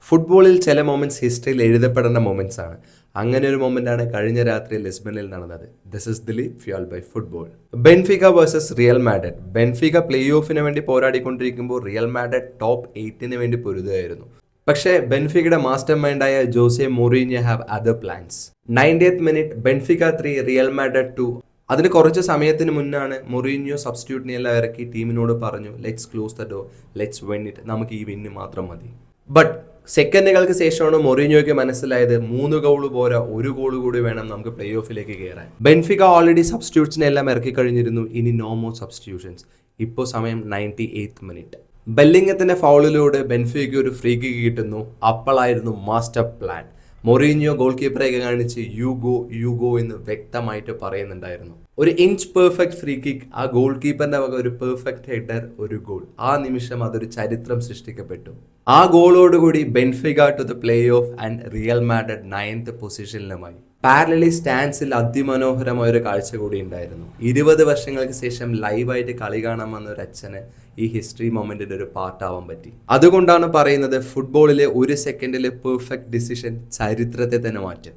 ഫുട്ബോളിൽ ചില മൊമെന്റ്സ് ഹിസ്റ്ററിയിൽ എഴുതപ്പെടേണ്ട മൊമെന്റ്സ് ആണ്. അങ്ങനെ ഒരു മൊമെന്റ് ആണ് കഴിഞ്ഞ രാത്രി ലിസ്ബണിൽ നടന്നത്. This is Dileep fuel by football. Benfica versus Real Madrid. Benfica play ഓഫിന് വേണ്ടി പോരാടിക്കൊണ്ടിരിക്കുമ്പോൾ റിയൽ മാഡ്രിഡ് ടോപ്പ് 8 വേണ്ടി പൊരുതുകയായിരുന്നു. പക്ഷേ ബെൻഫിക്കയുടെ മാസ്റ്റർ മൈൻഡായ Jose Mourinho have other plans. 90th minute Benfica 3 Real Madrid 2. അതിന് കുറച്ച് സമയത്തിന് മുന്നാണ് മൊറീഞ്ഞോ സബ്സ്റ്റിറ്റ്യൂട്ടിനെ എല്ലാം ഇറക്കി ടീമിനോട് പറഞ്ഞു, let's close the door, let's win it, നമുക്ക് ഈ വിന്ന് മാത്രം മതി. ബട്ട് സെക്കൻഡുകൾക്ക് ശേഷമാണ് മൊറീഞ്ഞോയ്ക്ക് മനസ്സിലായത് 3 ഗോൾ പോരാ, 1 ഗോൾ കൂടി വേണം നമുക്ക് പ്ലേ ഓഫിലേക്ക് കയറാൻ. ബെൻഫിക ഓൾറെഡി സബ്സ്റ്റിറ്റ്യൂട്ട്സിനെ എല്ലാം ഇറക്കി കഴിഞ്ഞിരുന്നു. ഇനി നോ മോർ സബ്സ്റ്റിറ്റ്യൂഷൻസ്. ഇപ്പോൾ സമയം 98th മിനിറ്റ്. ബെല്ലിംഗത്തിന്റെ ഫൗളിലൂടെ ബെൻഫിക്കയ്ക്ക് ഒരു ഫ്രീ കിക്ക് കിട്ടുന്നു. അപ്പോഴായിരുന്നു മാസ്റ്റർ പ്ലാൻ. മൊറീഞ്ഞോ ഗോൾ കീപ്പറെയൊക്കെ കാണിച്ച് യു ഗോ എന്ന് വ്യക്തമായിട്ട് പറയുന്നുണ്ടായിരുന്നു. ഒരു ഇഞ്ച് പെർഫെക്റ്റ് ഫ്രീ കിക്ക്, ആ ഗോൾ കീപ്പറിന്റെ വക ഒരു പെർഫെക്റ്റ് ഹെഡർ, ഒരു ഗോൾ. ആ നിമിഷം അതൊരു ചരിത്രം സൃഷ്ടിക്കപ്പെട്ടു. ആ ഗോളോടുകൂടി Benfica to the play off and Real Madrid 9th പൊസിഷനിലുമായി. പാരലലി സ്റ്റാൻസിൽ അതിമനോഹരമായ ഒരു കാഴ്ച കൂടി ഉണ്ടായിരുന്നു. 20 വർഷങ്ങൾക്ക് ശേഷം ലൈവായിട്ട് കളി കാണാൻ വന്ന ഒരു അച്ഛന് ഈ ഹിസ്റ്ററി മൊമെന്റിന്റെ ഒരു പാർട്ടാവാൻ പറ്റി. അതുകൊണ്ടാണ് പറയുന്നത്, ഫുട്ബോളിലെ 1 സെക്കൻഡിലെ പെർഫെക്റ്റ് ഡിസിഷൻ ചരിത്രത്തെ തന്നെ മാറ്റും.